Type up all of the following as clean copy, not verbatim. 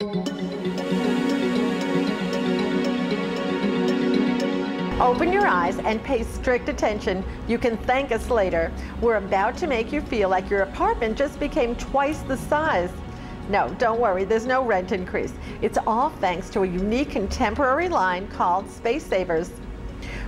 Open your eyes and pay strict attention. You can thank us later. We're about to make you feel like your apartment just became twice the size. No, don't worry, there's no rent increase. It's all thanks to a unique contemporary line called Space Savers.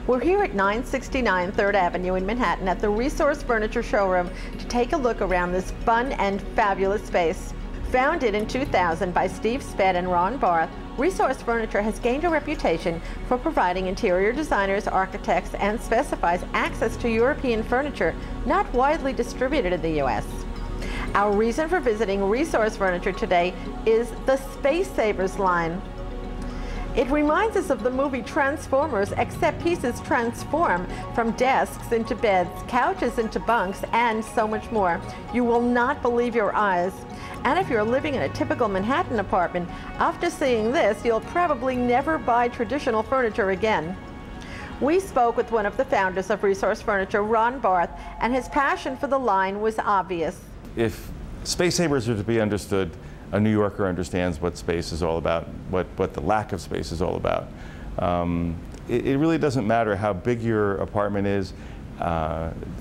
We're here at 969 3rd Avenue in Manhattan at the Resource Furniture Showroom to take a look around this fun and fabulous space. Founded in 2000 by Steve Spett and Ron Barth, Resource Furniture has gained a reputation for providing interior designers, architects, and specifies access to European furniture not widely distributed in the U.S. Our reason for visiting Resource Furniture today is the Space Savers line. It reminds us of the movie Transformers, except pieces transform from desks into beds, couches into bunks, and so much more. You will not believe your eyes. And if you're living in a typical Manhattan apartment, after seeing this, you'll probably never buy traditional furniture again. We spoke with one of the founders of Resource Furniture, Ron Barth, and his passion for the line was obvious. If Space Savers are to be understood, a New Yorker understands what space is all about, what the lack of space is all about. It really doesn't matter how big your apartment is.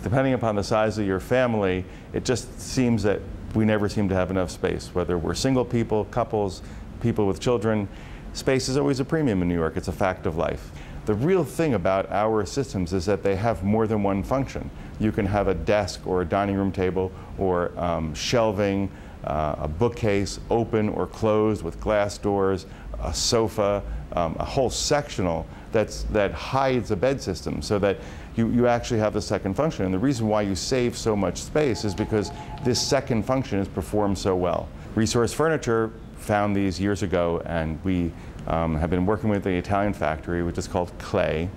Depending upon the size of your family, it just seems that we never seem to have enough space. Whether we're single people, couples, people with children, space is always a premium in New York. It's a fact of life. The real thing about our systems is that they have more than one function. You can have a desk or a dining room table or shelving, a bookcase, open or closed with glass doors, a sofa, a whole sectional that hides a bed system so that you actually have the second function. And the reason why you save so much space is because this second function is performed so well. Resource Furniture found these years ago, and we have been working with the Italian factory, which is called Clay,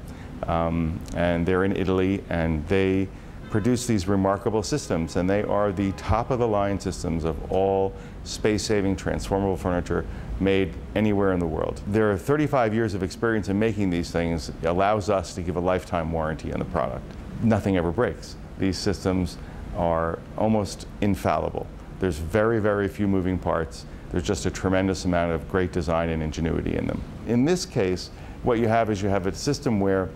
and they're in Italy, and they produce these remarkable systems, and they are the top-of-the-line systems of all space-saving transformable furniture made anywhere in the world. Their 35 years of experience in making these things allows us to give a lifetime warranty on the product. Nothing ever breaks. These systems are almost infallible. There's very, very few moving parts. There's just a tremendous amount of great design and ingenuity in them. In this case, what you have is you have a system where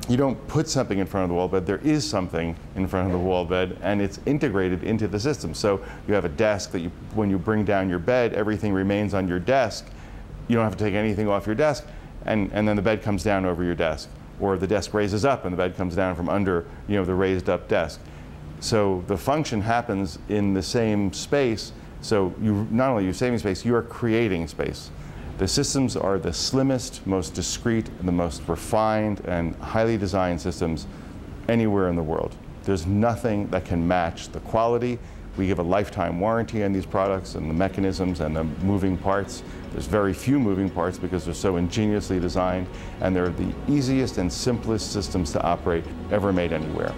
you don't put something in front of the wall bed, there is something in front of the wall bed, and it's integrated into the system. So you have a desk that when you bring down your bed, everything remains on your desk. You don't have to take anything off your desk, and then the bed comes down over your desk. Or the desk raises up and the bed comes down from under the raised up desk. So the function happens in the same space, so not only are you saving space, you are creating space. The systems are the slimmest, most discreet, and the most refined and highly designed systems anywhere in the world. There's nothing that can match the quality. We give a lifetime warranty on these products and the mechanisms and the moving parts. There's very few moving parts because they're so ingeniously designed, and they're the easiest and simplest systems to operate ever made anywhere.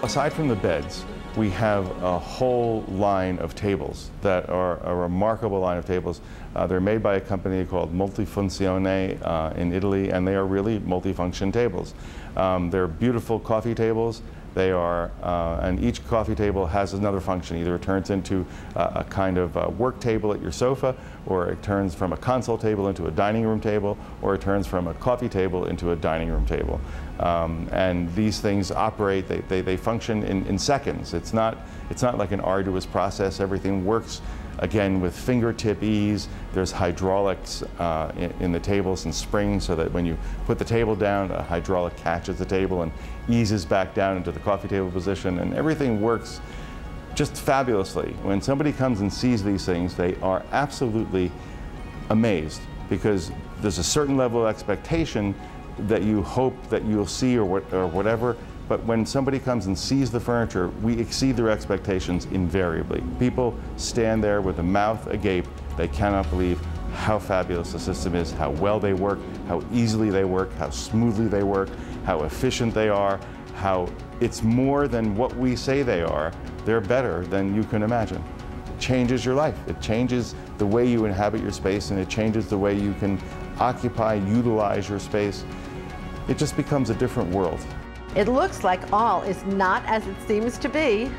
Aside from the beds, we have a whole line of tables that are a remarkable line of tables. They're made by a company called Multifunzione in Italy, and they are really multifunction tables. They're beautiful coffee tables. They are, and each coffee table has another function. Either it turns into a kind of work table at your sofa, or it turns from a console table into a dining room table, or it turns from a coffee table into a dining room table. And these things operate, they function in seconds. It's not like an arduous process. Everything works, again, with fingertip ease. There's hydraulics in the tables and springs so that when you put the table down, a hydraulic catches the table and eases back down into the coffee table position, and everything works just fabulously. When somebody comes and sees these things, they are absolutely amazed because there's a certain level of expectation that you hope that you'll see or whatever, but when somebody comes and sees the furniture, we exceed their expectations invariably. People stand there with a mouth agape. They cannot believe how fabulous the system is, how well they work, how easily they work, how smoothly they work, how efficient they are, how it's more than what we say they are. They're better than you can imagine. It changes your life. It changes the way you inhabit your space, and it changes the way you can occupy, utilize your space. It just becomes a different world. It looks like all is not as it seems to be.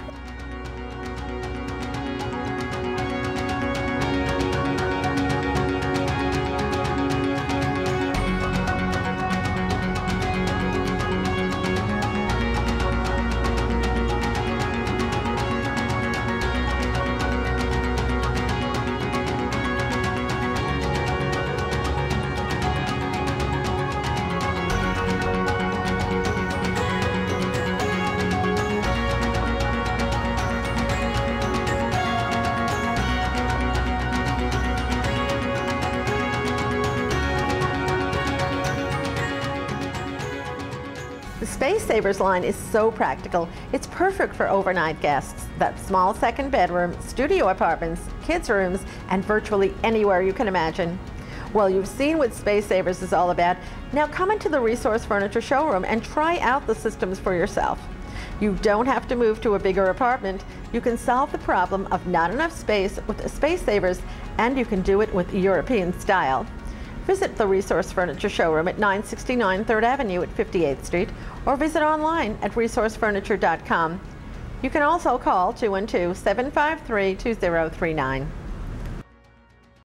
The Space Savers line is so practical. It's perfect for overnight guests. That small second bedroom, studio apartments, kids' rooms, and virtually anywhere you can imagine. Well, you've seen what Space Savers is all about. Now come into the Resource Furniture showroom and try out the systems for yourself. You don't have to move to a bigger apartment. You can solve the problem of not enough space with Space Savers, and you can do it with European style. Visit the Resource Furniture showroom at 969 3rd Avenue at 58th Street, or visit online at resourcefurniture.com. You can also call 212-753-2039.